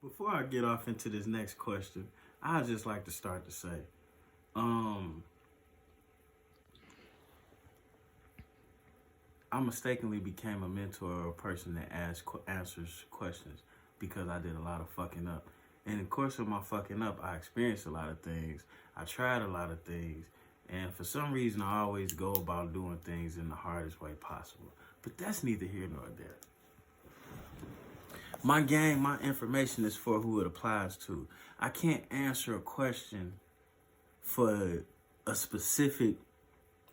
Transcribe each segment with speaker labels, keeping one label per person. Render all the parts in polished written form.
Speaker 1: Before I get off into this next question, I'd just like to start to say, um, I mistakenly became a mentor or a person that answers questions because I did a lot of fucking up. And in the course of my fucking up, I experienced a lot of things. I tried a lot of things. And for some reason, I always go about doing things in the hardest way possible. But that's neither here nor there. My game, my information is for who it applies to. I can't answer a question for a specific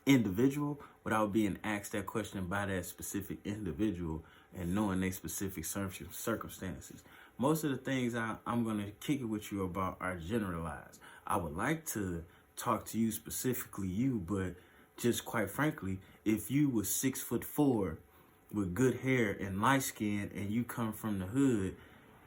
Speaker 1: individual without being asked that question by that specific individual and knowing their specific circumstances. Most of the things I'm going to kick it with you about are generalized. I would like to talk to you specifically, but just quite frankly, if you was 6'4" with good hair and light skin and you come from the hood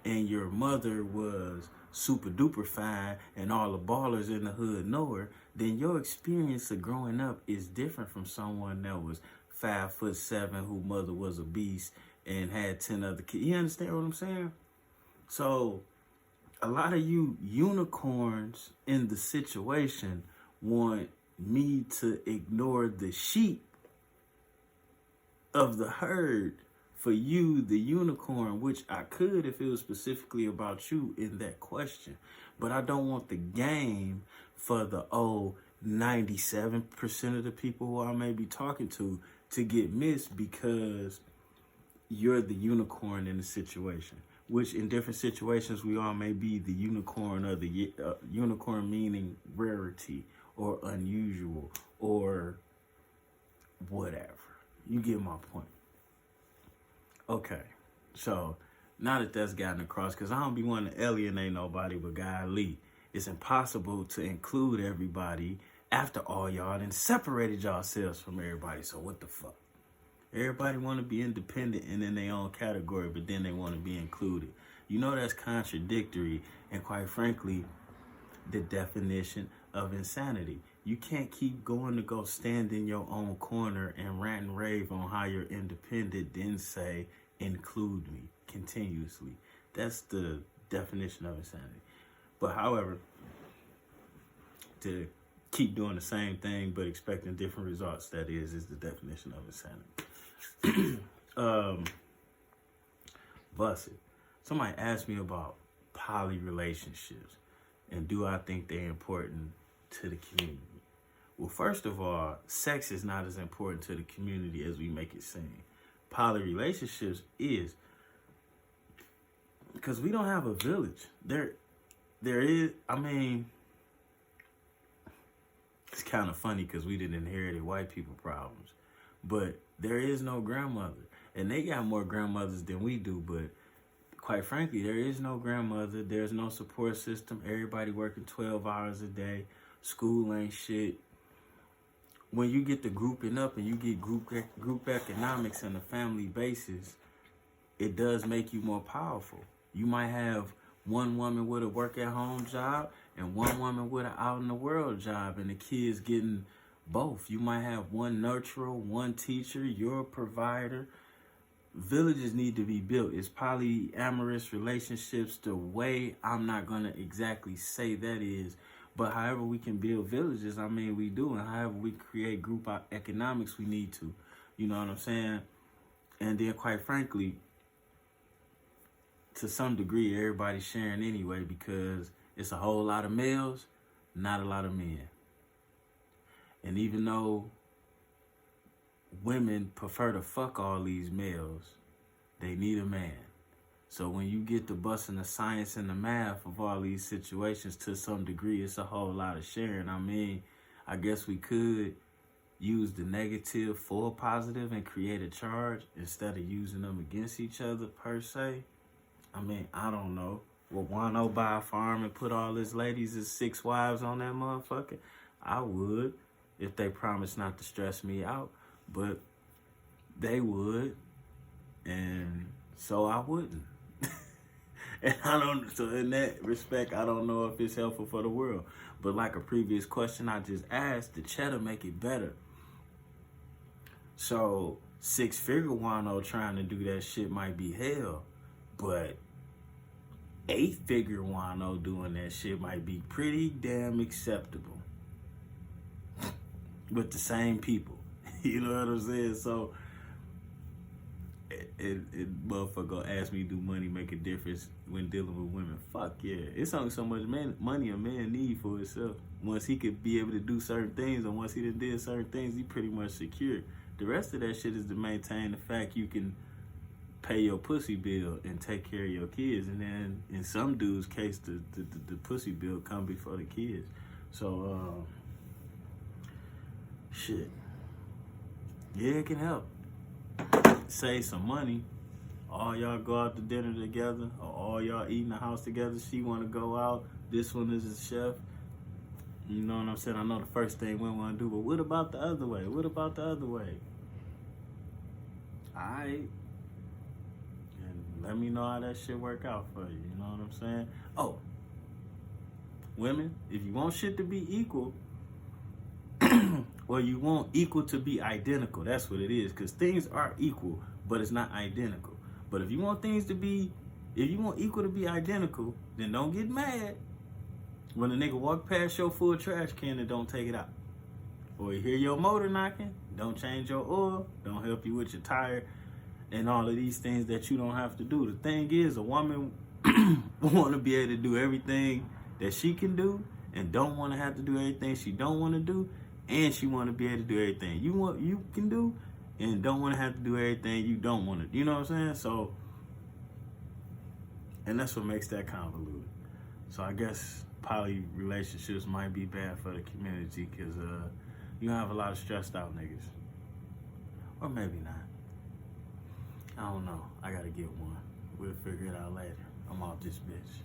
Speaker 1: and your mother was super duper fine and all the ballers in the hood know her, then your experience of growing up is different from someone that was 5'7" whose mother was a beast and had 10 other kids. You understand what I'm saying? So a lot of you unicorns in the situation want me to ignore the sheep of the herd for you, the unicorn, which I could if it was specifically about you in that question. But I don't want the game for the 97% of the people who I may be talking to get missed because you're the unicorn in the situation. Which in different situations we all may be the unicorn or the unicorn meaning rarity or unusual or whatever. You get my point. Okay, so now that that's gotten across, because I don't be wanting to alienate nobody but God Lee, it's impossible to include everybody after all y'all then separated yourselves from everybody. So what the fuck? Everybody want to be independent and in their own category, but then they want to be included. You know that's contradictory and quite frankly, the definition of insanity. You can't keep going to go stand in your own corner and rant and rave on how you're independent, then say, include me continuously. That's the definition of insanity. But however, to keep doing the same thing but expecting different results, that is the definition of insanity. Bust it. Somebody asked me about poly relationships and do I think they're important to the community? Well, first of all, sex is not as important to the community as we make it seem. Poly relationships is, because we don't have a village. There is, I mean, it's kind of funny because we didn't inherit white people problems, but there is no grandmother. And they got more grandmothers than we do, but quite frankly, there is no grandmother. There's no support system. Everybody working 12 hours a day. School ain't shit. When you get the grouping up and you get group economics on a family basis, it does make you more powerful. You might have one woman with a work at home job and one woman with an out in the world job and the kids getting both. You might have one nurturer, one teacher, you're a provider. Villages need to be built. It's polyamorous relationships the way I'm not going to exactly say that is, but however we can build villages, I mean, we do. And however we create group economics, we need to. You know what I'm saying? And then quite frankly, to some degree, everybody's sharing anyway because it's a whole lot of males, not a lot of men. And even though women prefer to fuck all these males, they need a man. So when you get to busting the science and the math of all these situations, to some degree, it's a whole lot of sharing. I mean, I guess we could use the negative for positive and create a charge instead of using them against each other per se. I mean, I don't know. Will Juan-o buy a farm and put all his ladies as 6 wives on that motherfucker? I would, if they promise not to stress me out. But they would, and so I wouldn't. And so in that respect, I don't know if it's helpful for the world. But like a previous question I just asked, the cheddar make it better. So 6-figure Juan-o trying to do that shit might be hell, but 8-figure Juan-o doing that shit might be pretty damn acceptable with the same people. You know what I'm saying? So, motherfucker gonna ask me, do money make a difference when dealing with women? Fuck yeah. It's only so much money a man need for himself. Once he could be able to do certain things, and once he done did certain things, he pretty much secure. The rest of that shit is to maintain the fact you can pay your pussy bill and take care of your kids. And then in some dudes' case, the pussy bill come before the kids. So, shit. Yeah, it can help. Save some money. All y'all go out to dinner together, or all y'all eat in the house together. She want to go out. This one is a chef. You know what I'm saying? I know the first thing we want to do, but what about the other way? What about the other way? All right. And let me know how that shit work out for you. You know what I'm saying? Oh, women, if you want shit to be equal, or you want equal to be identical, that's what it is. Because things are equal, but it's not identical. But if you want things to be, if you want equal to be identical, then don't get mad when a nigga walk past your full trash can and don't take it out. Or you hear your motor knocking, don't change your oil, don't help you with your tire, and all of these things that you don't have to do. The thing is, a woman want to be able to do everything that she can do and don't want to have to do everything she don't want to do, and she want to be able to do everything you can do and don't want to have to do everything you don't want to. You know what I'm saying? So, and that's what makes that convoluted. So I guess poly relationships might be bad for the community because you have a lot of stressed out niggas. Or maybe not. I don't know. I gotta get one. We'll figure it out later. I'm off this bitch.